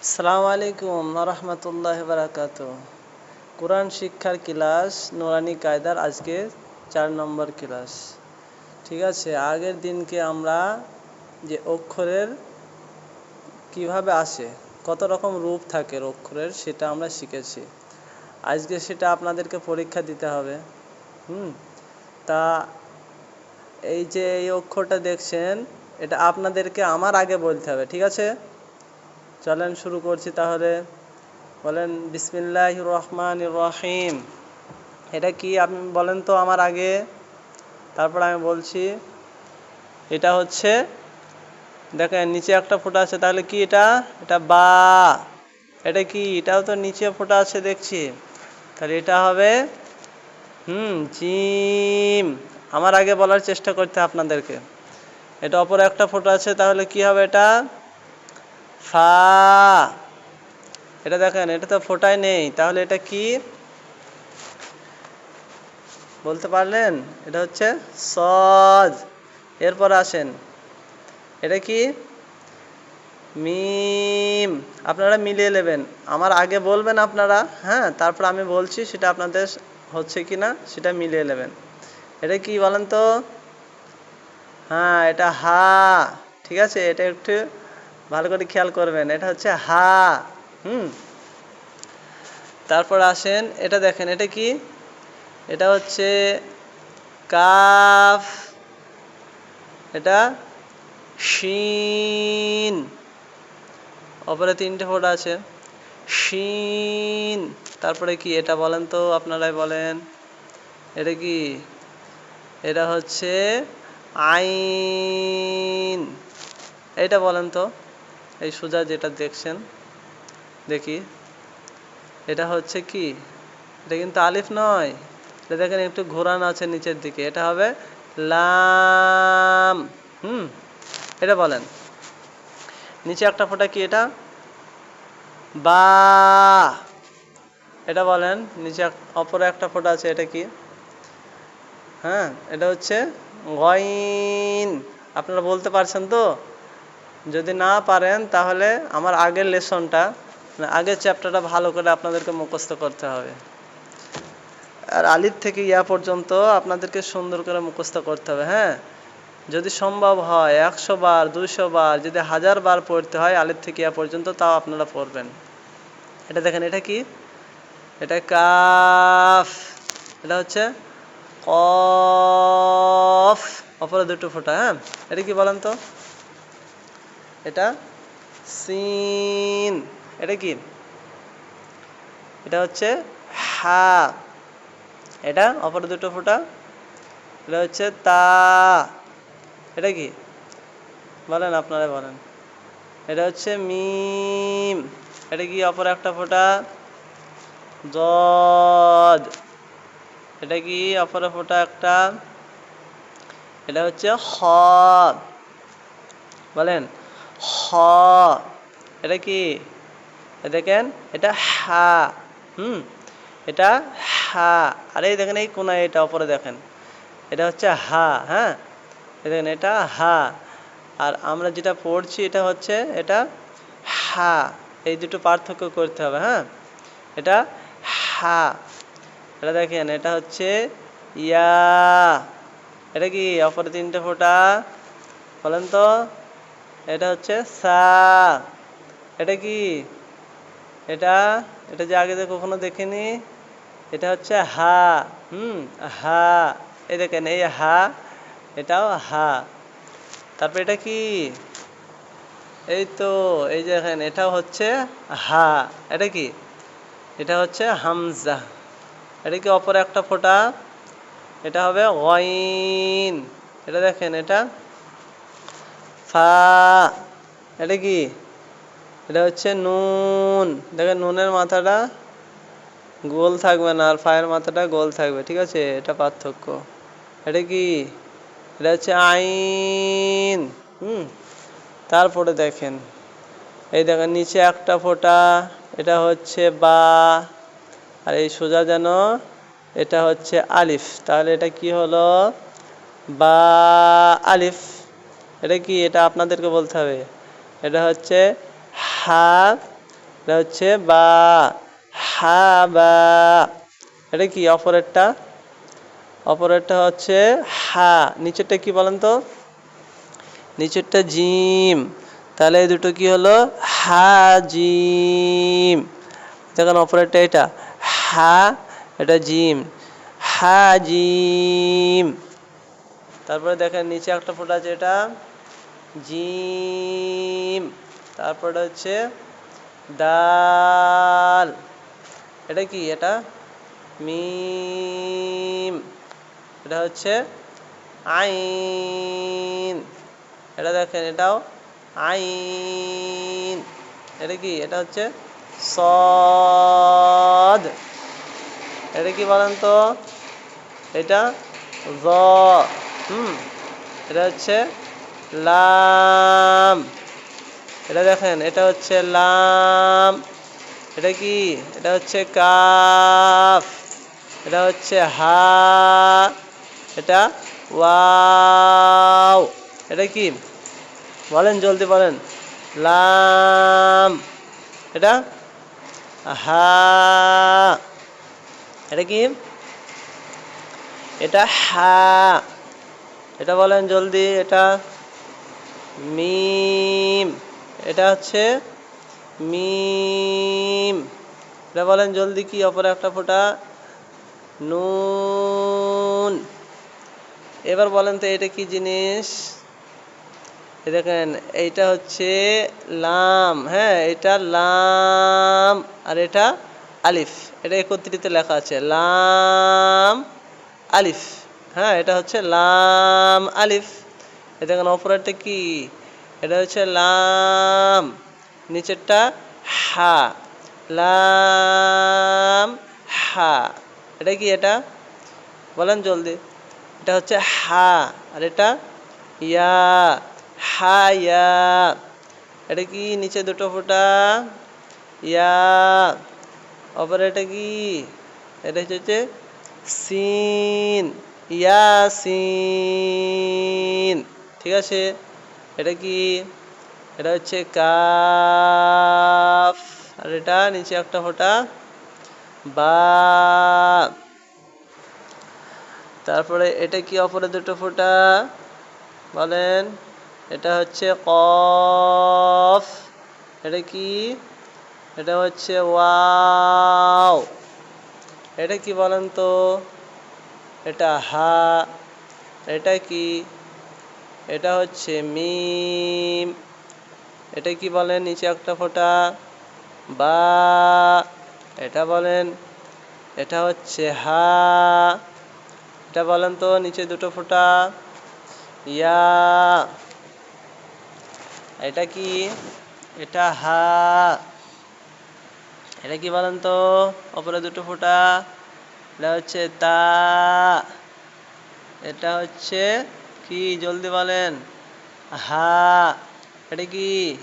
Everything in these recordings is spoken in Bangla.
আসসালামু আলাইকুম রহমতুল্লাহ বারাকাতু। কোরআন শিক্ষার ক্লাস নুরানি কায়দার আজকে 4 নম্বর ক্লাস। ঠিক আছে, আগের দিনকে আমরা যে অক্ষরের কিভাবে আসে, কত রকম রূপ থাকে অক্ষরের, সেটা আমরা শিখেছি। আজকে সেটা আপনাদেরকে পরীক্ষা দিতে হবে। তা এই যে এই অক্ষরটা দেখছেন, এটা আপনাদেরকে আমার আগে বলতে হবে। ঠিক আছে, চলেন শুরু করছি তাহলে। বলেন বিসমিল্লাহির রহমানির রহিম। এটা কি আপনি বলেন তো আমার আগে, তারপর আমি বলছি। এটা হচ্ছে, দেখেন নিচে একটা ফোঁটা আছে, তাহলে কি এটা? এটা বা। এটা কি? এটাও তো নিচে ফোঁটা আছে দেখছি, তাহলে এটা হবে জিম। আমার আগে বলার চেষ্টা করতে আপনাদেরকে। এটা অপর একটা ফোঁটা আছে, তাহলে কি হবে? এটা ফা। এটা দেখেন, এটা তো ফোঁটাই নেই, তাহলে এটা কি বলতে পারলেন? এটা হচ্ছে সদ। এরপর আসেন, এটা কি? মিম। আপনারা মিলিয়ে নেবেন, আমার আগে বলবেন আপনারা, হ্যাঁ, তারপর আমি বলছি, সেটা আপনাদের হচ্ছে কি না সেটা মিলিয়ে নেবেন। এটা কি বলেন তো? হ্যাঁ, এটা হা। ঠিক আছে, এটা একটু ভালো করে খেয়াল করবেন, এটা হচ্ছে হা। তারপর আসেন, এটা দেখেন, এটা কি? এটা হচ্ছে কাফ। এটা শিন। অপরে 3টে ফোঁটা আছে, শিন। তারপরে কি এটা বলেন তো, আপনারাই বলেন, এটা কি? এটা হচ্ছে আইন। এটা বলেন তো, এই সোজা যেটা দেখছেন, দেখি, এটা হচ্ছে কি? এটা কিন্তু আলিফ নয়, এটা দেখেন একটু ঘোরানো আছে নিচের দিকে, এটা হবে লাম। এটা বলেন। নিচে একটা ফোঁটা কি? এটা বা। এটা বলেন, নিচে অপরে একটা ফোঁটা আছে, এটা কি? হ্যাঁ, এটা হচ্ছে গইন। আপনারা বলতে পারছেন তো? যদি না পারেন তাহলে আমার আগের লেসনটা, আগের চ্যাপ্টারটা ভালো করে আপনাদেরকে মুখস্থ করতে হবে। আর আলিফ থেকে ইয়া পর্যন্ত আপনাদেরকে সুন্দর করে মুখস্থ করতে হবে। হ্যাঁ, যদি সম্ভব হয় 100 বার 200 বার, যদি 1000 বার পড়তে হয় আলিফ থেকে ইয়া পর্যন্ত, তাও আপনারা পড়বেন। এটা দেখেন, এটা কি? এটা কাফ। এটা হচ্ছে কফ। অপরে 2টো ফোঁটা। হ্যাঁ, এটা কি বলেন তো? এটা সিন। এটা কি? এটা হচ্ছে হা। এটা অপর 2টো ফোঁটা, এটা হচ্ছে তা। এটা কি বলেন, আপনারা বলেন। এটা হচ্ছে মিম। এটা কি? অপর একটা ফোঁটা, দদ। এটা কি? অপর ফোঁটা একটা, এটা হচ্ছে খ। বলেন খ। এটা কি? দেখেন, এটা হা। এটা হা। আর এই দেখেন এই কোনায়, এটা অপরে দেখেন, এটা হচ্ছে হা। হ্যাঁ, দেখেন, এটা হা। আর আমরা যেটা পড়ছি এটা হচ্ছে, এটা হা। এই দুটো পার্থক্য করতে হবে। হ্যাঁ, এটা হা। এটা দেখেন, এটা হচ্ছে ইয়া। এটা কি? অপরে 3টে ফোঁটা, বলেন তো। এটা হচ্ছে সা। এটা কি? এটা এটা যে আগে কখনো দেখিনি, এটা হচ্ছে হা। হা। এই দেখেন, এই হা, এটাও হা। তারপর এটা কি? এই তো, এই যে দেখেন, এটাও হচ্ছে হা। এটা কি? এটা হচ্ছে হামজা। এটা কি? অপর একটা ফোঁটা, এটা হবে গইন। এটা দেখেন, এটা ফা। এটা কি? এটা হচ্ছে নুন। দেখেন, নুনের মাথাটা গোল থাকবে না, আর ফায়ের মাথাটা গোল থাকবে। ঠিক আছে, এটা পার্থক্য। এটা কি? এটা হচ্ছে আইন। তারপরে দেখেন, এই দেখেন নিচে একটা ফোঁটা, এটা হচ্ছে বা। আর এই সোজা যেন, এটা হচ্ছে আলিফ। তাহলে এটা কি হলো? বা আলিফ। এটা কি? এটা আপনাদেরকে বলতে হবে। এটা হচ্ছে হা এটা হচ্ছে বা, হাবা। এটা কি অপরেরটা? অপরেরটা হচ্ছে হা। নিচেরটা কি বলেন তো? নিচেরটা জিম। তাহলে এই দুটো কি হলো? হাজিম। দেখেন অপরেরটা এটা হা, এটা জিম, হাজিম। তারপরে দেখেন নিচে একটা ফোঁটা আছে, এটা জিম। তারপরে হচ্ছে দাল। এটা কি? এটা মিম। এটা হচ্ছে আইন। এটা দেখেন, এটাও আইন। এটা কি? এটা হচ্ছে সদ। এটা কি বলেন তো? এটা জ। এটা হচ্ছে লাম। এটা দেখেন, এটা হচ্ছে লাম। এটা কি? এটা হচ্ছে কাফ। এটা হচ্ছে হা। এটা ওয়াও। এটা কি? বলেন, জলদি বলেন। লাম। এটা হা। এটা কি? এটা হা। এটা বলেন জলদি। এটা মিম। এটা হচ্ছে মিম। এটা বলেন জলদি, কি অপরে একটা ফোঁটা? নুন। এবার বলেন তো এটা কি জিনিস? দেখেন, এইটা হচ্ছে লাম। হ্যাঁ, এটা লাম আর এটা আলিফ। এটা একত্রিত লেখা আছে, লাম আলিফ। হ্যাঁ, এটা হচ্ছে লাম আলিফ। দেখেন অপরেরটা কি? এটা হচ্ছে লাম, নিচেরটা হা, লাম হা। এটা কি? এটা বলেন জলদি। এটা হচ্ছে হা আর এটা ইয়া, হায়া। এটা কি? নিচে দুটো ফোঁটা, ইয়া। অপর এটা কি? এটা হচ্ছে সিন, ইয়াসিন। ঠিক আছে। এটা কি? এটা হচ্ছে কাফ আর এটা নিচে একটা ফোঁটা, বা। তারপরে এটা কি? অপরে দুটো ফোঁটা বলেন। এটা হচ্ছে কফ। এটা কি? এটা হচ্ছে ওয়াও। এটা কি বলেন তো? এটা হা। এটা কি? এটা হচ্ছে মিম। এটা কি বলেন? নিচে একটা ফোঁটা, বা। এটা বলেন। এটা হচ্ছে হা। এটা বলেন তো, নিচে দুটো ফোঁটা, ইয়া। এটা কি? এটা হা। এটা কি বলেন তো? ওপরে দুটো ফোঁটা, এটা হচ্ছে তা। এটা হচ্ছে কি? জলদি বলেন। হা। এটা কি?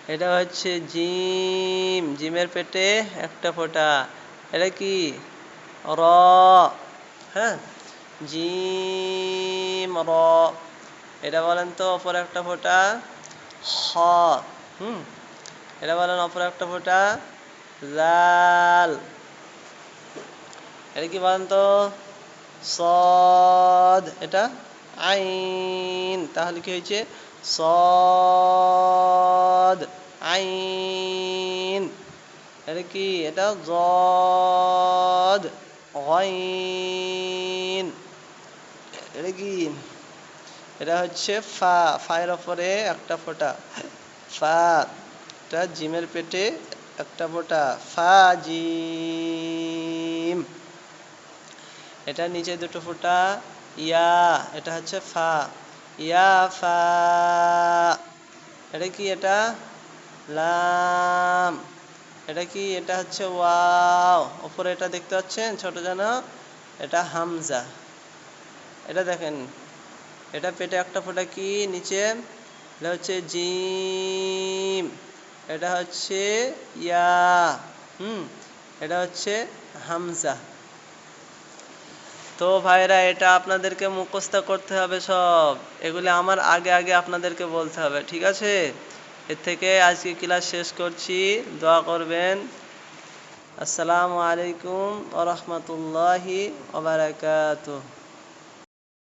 এটা হচ্ছে জিম। জিমের পেটে একটা ফোঁটা। এটা কি? র। হ্যাঁ, জিম র। এটা বলেন তো অপর একটা ফোঁটা, হ। এটা বলেন অপর একটা ফোঁটা, লাল। এটা কি বলেন তো? সদ। এটা আইন। তাহলে কি হয়েছে? সদ আইন। এটা কি? এটা জদ গইন। এটা কি? এটা হচ্ছে ফা। ফায়ের ওপরে একটা ফোঁটা, ফা। এটা জিমের পেটে একটা ফোঁটা, ফা জিম। এটা নিচে দুটো ফোঁটা, ইয়া। এটা হচ্ছে ফা, ইয়া ফা। এটা কি? এটা লাম। এটা কি? এটা হচ্ছে ওয়াও। উপরে এটা দেখতে পাচ্ছেন ছোট যেন, এটা হামজা। এটা দেখেন, এটা পেটে একটা ফোঁটা, কি নিচে? এটা হচ্ছে জিম। এটা হচ্ছে ইয়া। এটা হচ্ছে হামজা। তো ভাইরা, এটা আপনাদেরকে মুখস্থ করতে হবে সব। এগুলি আমার আগে আগে আপনাদেরকে বলতে হবে, ঠিক আছে? এর থেকে আজকে ক্লাস শেষ করছি, দোয়া করবেন। আসসালামু আলাইকুম ওয়া রাহমাতুল্লাহি ওয়া বারাকাতুহু।